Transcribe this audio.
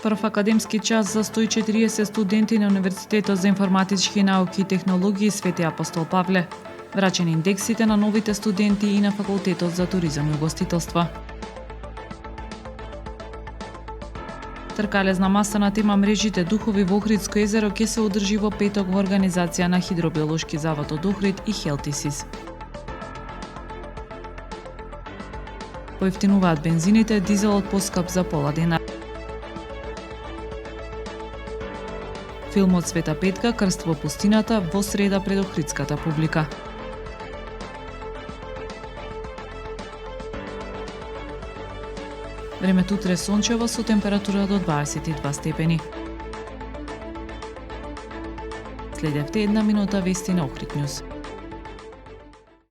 Прв академски час за 140 студенти на Универзитетот за информатички науки и технологии Свети Апостол Павле. Врачени индексите на новите студенти и на Факултетот за туризам и угостителство. Тркалезна маса на тема мрежите духови во Охридско езеро ќе се одржи во петок во организација на Хидробиолошки завод од Охрид и Хелтисис. Поевтинуваат бензините, дизелот поскап за пола денар. Филмот Света Петка Крст во пустината во среда пред охридската публика. Времето утре сончево со температура до 22 степени. Следевте една минута вести на Охрид Нјуз.